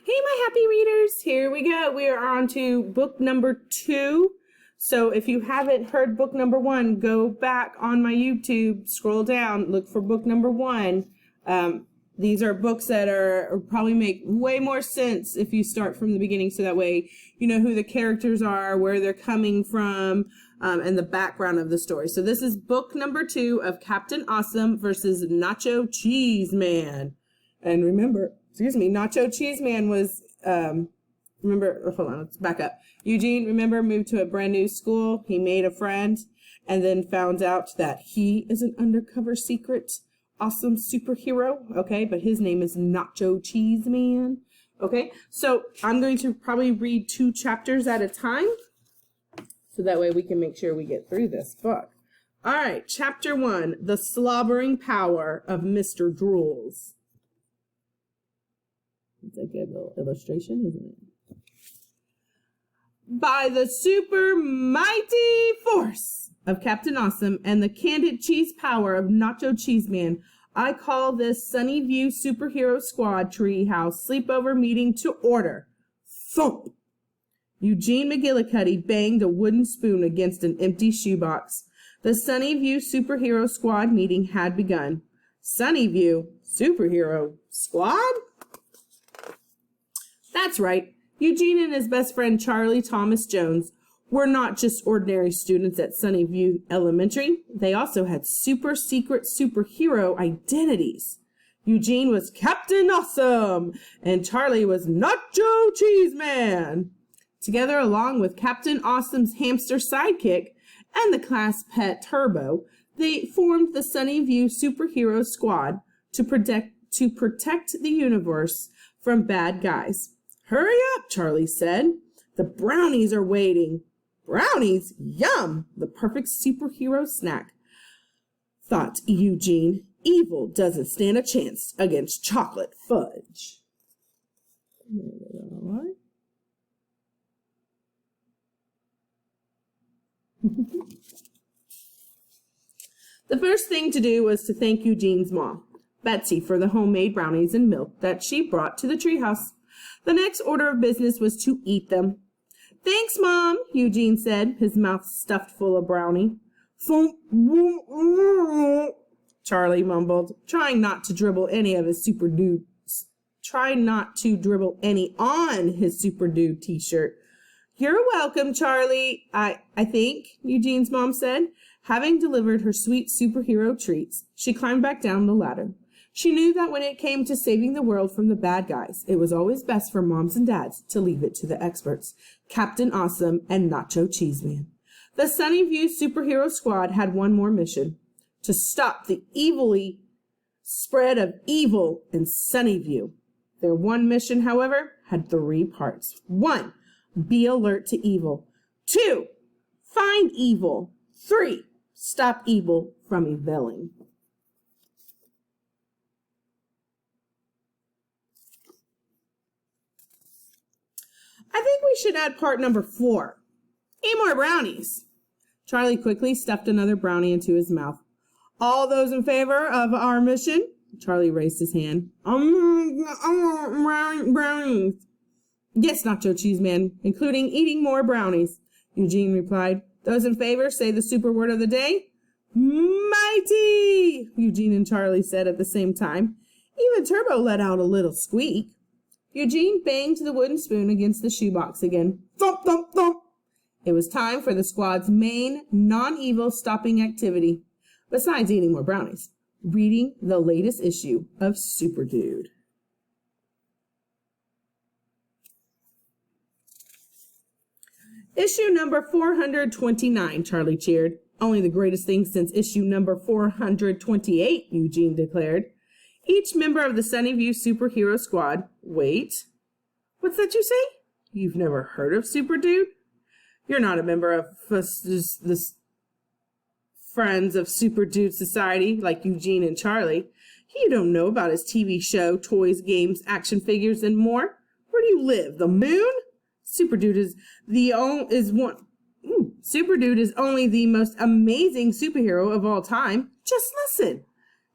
Hey, my happy readers, here we go. We are on to book number 2. So if you haven't heard book number 1, go back on my YouTube, scroll down, look for book number 1. These are books that are probably make way more sense if you start from the beginning, so that way you know who the characters are, where they're coming from, and the background of the story. So this is book number 2 of Captain Awesome versus Nacho Cheese Man. And remember, Nacho Cheese Man was, hold on, let's back up. Eugene, remember, moved to a brand new school. He made a friend and then found out that he is an undercover secret awesome superhero. Okay, but his name is Nacho Cheese Man. Okay, so I'm going to probably read 2 chapters at a time, so that way we can make sure we get through this book. All right, chapter 1, The Slobbering Power of Mr. Drools. It's a good little illustration, isn't it? By the super mighty force of Captain Awesome and the candid cheese power of Nacho Cheese Man, I call this Sunnyview Superhero Squad Treehouse Sleepover Meeting to order. Thump! Eugene McGillicuddy banged a wooden spoon against an empty shoebox. The Sunnyview Superhero Squad meeting had begun. Sunnyview Superhero Squad? That's right. Eugene and his best friend Charlie Thomas Jones were not just ordinary students at Sunnyview Elementary. They also had super secret superhero identities. Eugene was Captain Awesome and Charlie was Nacho Cheese Man. Together, along with Captain Awesome's hamster sidekick and the class pet Turbo, they formed the Sunnyview Superhero Squad to protect the universe from bad guys. Hurry up, Charlie said. The brownies are waiting. Brownies? Yum! The perfect superhero snack, thought Eugene. Evil doesn't stand a chance against chocolate fudge. The first thing to do was to thank Eugene's mom, Betsy, for the homemade brownies and milk that she brought to the treehouse. The next order of business was to eat them. Thanks, Mom, Eugene said, his mouth stuffed full of brownie. Charlie mumbled, trying not to dribble any on his Super Dude t-shirt. You're welcome, Charlie, I think, Eugene's mom said. Having delivered her sweet superhero treats, she climbed back down the ladder. She knew that when it came to saving the world from the bad guys, it was always best for moms and dads to leave it to the experts, Captain Awesome and Nacho Cheese Man. The Sunnyview Superhero Squad had one more mission: to stop the evilly spread of evil in Sunnyview. Their one mission, however, had 3 parts. 1, be alert to evil. 2, find evil. 3, stop evil from eviling. I think we should add part number 4. Eat more brownies. Charlie quickly stuffed another brownie into his mouth. All those in favor of our mission? Charlie raised his hand. I want brownies. Yes, Nacho Cheese Man, including eating more brownies, Eugene replied. Those in favor say the super word of the day. Mighty, Eugene and Charlie said at the same time. Even Turbo let out a little squeak. Eugene banged the wooden spoon against the shoebox again. Thump, thump, thump. It was time for the squad's main non-evil stopping activity, besides eating more brownies: reading the latest issue of Super Dude. Issue number 429, Charlie cheered. Only the greatest thing since issue number 428, Eugene declared. Each member of the Sunnyview Superhero Squad. Wait, what's that you say? You've never heard of Super Dude? You're not a member of this Friends of Super Dude Society like Eugene and Charlie. You don't know about his TV show, toys, games, action figures, and more. Where do you live? The moon? Super Dude is only the most amazing superhero of all time. Just listen.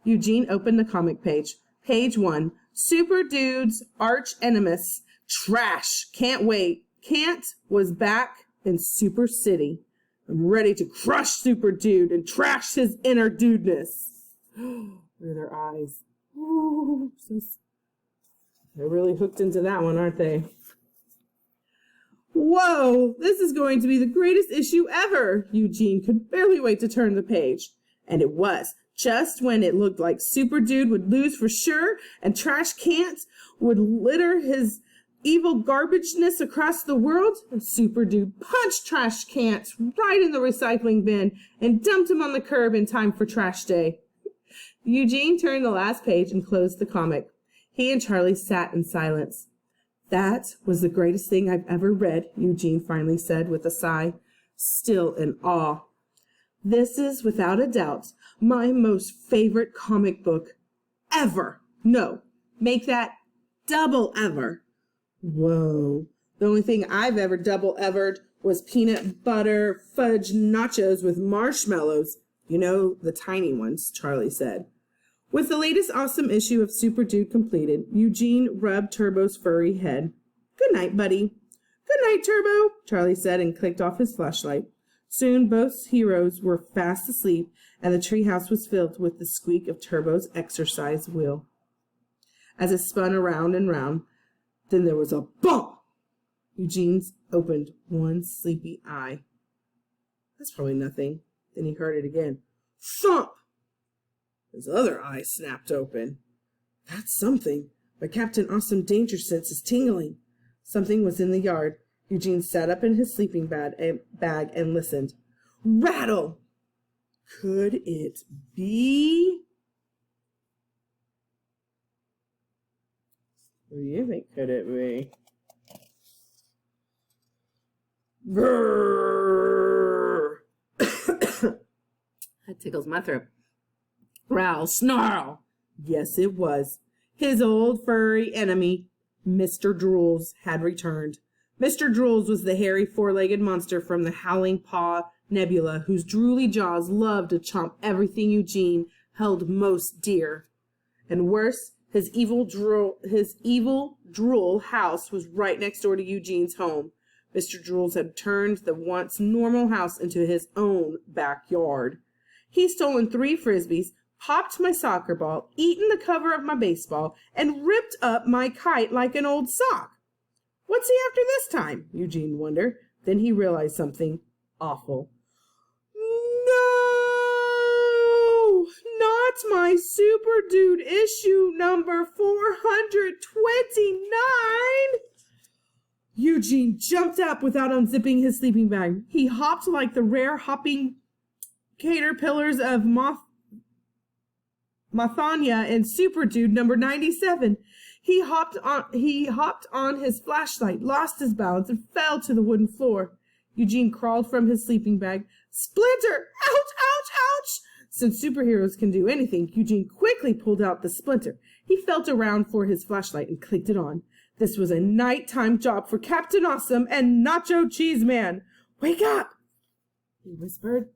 Eugene opened the comic page. Page 1. Super Dude's arch nemesis, Trash. Can't wait. Can't was back in Super City. I'm ready to crush Super Dude and trash his inner dudeness. Look at their eyes. Ooh, they're really hooked into that one, aren't they? Whoa, this is going to be the greatest issue ever. Eugene could barely wait to turn the page. And it was. Just when it looked like Super Dude would lose for sure and Trash Can't would litter his evil garbageness across the world, and Super Dude punched Trash Can't right in the recycling bin and dumped him on the curb in time for trash day. Eugene turned the last page and closed the comic. He and Charlie sat in silence. That was the greatest thing I've ever read, Eugene finally said with a sigh, still in awe. This is, without a doubt, my most favorite comic book ever. No, make that double ever. Whoa. The only thing I've ever double evered was peanut butter fudge nachos with marshmallows. You know, the tiny ones, Charlie said. With the latest awesome issue of Super Dude completed, Eugene rubbed Turbo's furry head. Good night, buddy. Good night, Turbo, Charlie said and clicked off his flashlight. Soon both heroes were fast asleep, and the treehouse was filled with the squeak of Turbo's exercise wheel. As it spun around and round, then there was a bump. Eugene opened one sleepy eye. That's probably nothing. Then he heard it again. Thump! His other eye snapped open. That's something. My Captain Awesome danger sense is tingling. Something was in the yard. Eugene sat up in his sleeping bag and listened. Rattle! Could it be? What do you think could it be? Brrr. That tickles my throat. Growl, snarl. Yes, it was. His old furry enemy, Mr. Drools, had returned. Mr. Drools was the hairy four-legged monster from the Howling Paw Nebula, whose drooly jaws loved to chomp everything Eugene held most dear. And worse, his evil drool house was right next door to Eugene's home. Mr. Drools had turned the once normal house into his own backyard. He'd stolen 3 Frisbees, popped my soccer ball, eaten the cover of my baseball, and ripped up my kite like an old sock. What's he after this time? Eugene wondered. Then he realized something awful. No! Not my Super Dude issue number 429! Eugene jumped up without unzipping his sleeping bag. He hopped like the rare hopping caterpillars of Mathania in Super Dude number 97. He hopped on his flashlight, lost his balance, and fell to the wooden floor. Eugene crawled from his sleeping bag. Splinter! Ouch, ouch, ouch! Since superheroes can do anything, Eugene quickly pulled out the splinter. He felt around for his flashlight and clicked it on. This was a nighttime job for Captain Awesome and Nacho Cheese Man. Wake up! He whispered.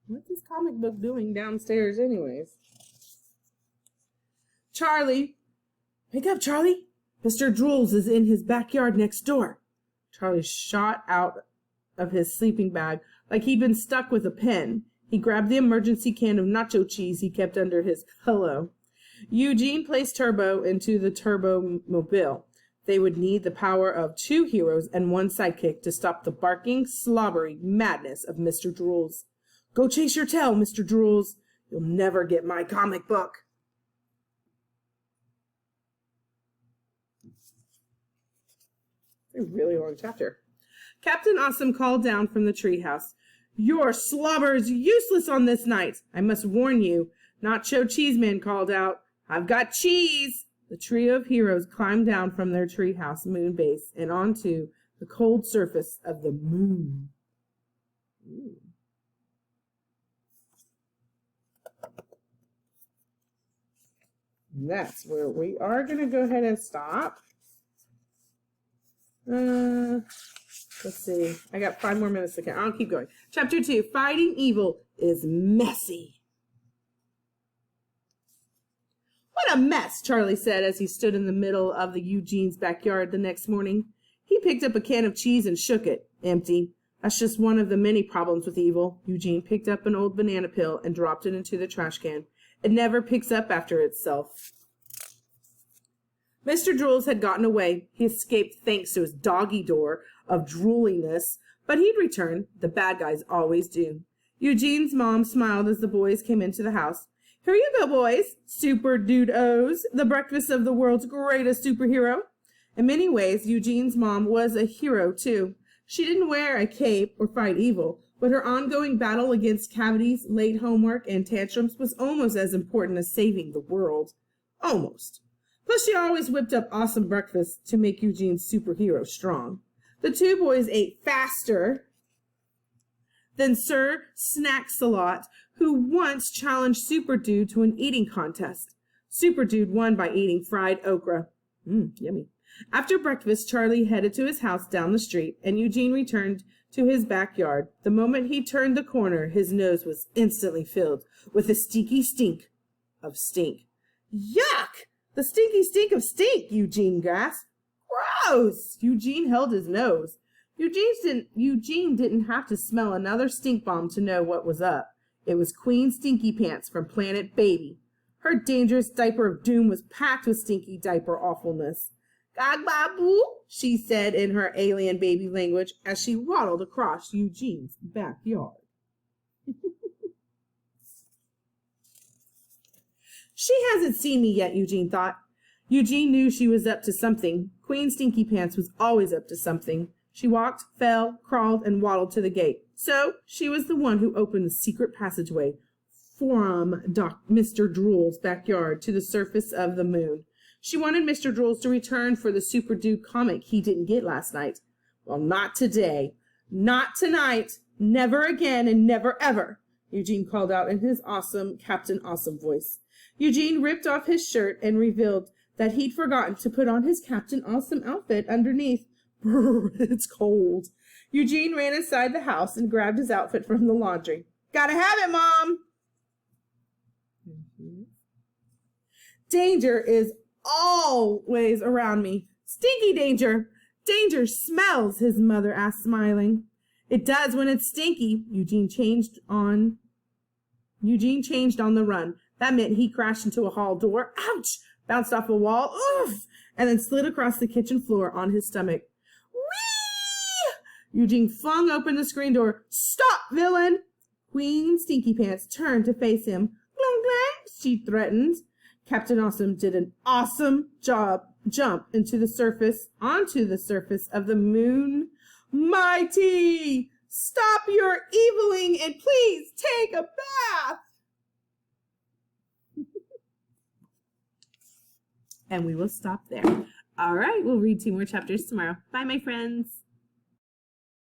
What's this comic book doing downstairs anyways? Charlie! Wake up, Charlie! Mr. Drools is in his backyard next door. Charlie shot out of his sleeping bag like he'd been stuck with a pin. He grabbed the emergency can of nacho cheese he kept under his pillow. Eugene placed Turbo into the Turbo Mobile. They would need the power of 2 heroes and 1 sidekick to stop the barking, slobbery madness of Mr. Drools. Go chase your tail, Mr. Drools. You'll never get my comic book. A really long chapter. Captain Awesome called down from the treehouse. Your slobber is useless on this night. I must warn you. Nacho Cheeseman called out. I've got cheese. The trio of heroes climbed down from their treehouse moon base and onto the cold surface of the moon. Ooh. That's where we are going to go ahead and stop. Let's see. I got 5 more minutes to count. I'll keep going. Chapter 2, Fighting Evil is Messy. What a mess, Charlie said as he stood in the middle of the Eugene's backyard the next morning. He picked up a can of cheese and shook it. Empty. That's just one of the many problems with evil. Eugene picked up an old banana peel and dropped it into the trash can. It never picks up after itself. Mr. Drools had gotten away. He escaped thanks to his doggy door of drooliness, but he'd return. The bad guys always do. Eugene's mom smiled as the boys came into the house. Here you go, boys. Super Dude-O's, the breakfast of the world's greatest superhero. In many ways, Eugene's mom was a hero, too. She didn't wear a cape or fight evil, but her ongoing battle against cavities, late homework, and tantrums was almost as important as saving the world. Almost. Plus, she always whipped up awesome breakfasts to make Eugene's superhero strong. The two boys ate faster than Sir Snack-a-Lot, who once challenged Super Dude to an eating contest. Super Dude won by eating fried okra. Yummy. After breakfast, Charlie headed to his house down the street, and Eugene returned to his backyard. The moment he turned the corner, his nose was instantly filled with a stinky stink of stink. Yuck! The stinky stink of stink, Eugene gasped. Gross! Eugene held his nose. Eugene didn't have to smell another stink bomb to know what was up. It was Queen Stinky Pants from Planet Baby. Her dangerous diaper of doom was packed with stinky diaper awfulness. Gag-ba-boo, she said in her alien baby language as she waddled across Eugene's backyard. She hasn't seen me yet, Eugene thought. Eugene knew she was up to something. Queen Stinky Pants was always up to something. She walked, fell, crawled, and waddled to the gate. So she was the one who opened the secret passageway from Mr. Drool's backyard to the surface of the moon. She wanted Mr. Drools to return for the Super Dude comic he didn't get last night. Well, not today. Not tonight. Never again and never ever, Eugene called out in his awesome Captain Awesome voice. Eugene ripped off his shirt and revealed that he'd forgotten to put on his Captain Awesome outfit underneath. Brr, it's cold. Eugene ran inside the house and grabbed his outfit from the laundry. Gotta have it, Mom! Danger is always around me. Stinky danger. Danger smells, his mother asked, smiling. It does when it's stinky. Eugene changed on the run. That meant he crashed into a hall door. Ouch! Bounced off a wall. Oof! And then slid across the kitchen floor on his stomach. Whee! Eugene flung open the screen door. Stop, villain! Queen Stinky Pants turned to face him. Glang, glang, she threatened. Captain Awesome did an awesome jump onto the surface of the moon. Mighty! Stop your eviling and please take a bath! And we will stop there. All right, we'll read 2 more chapters tomorrow. Bye, my friends.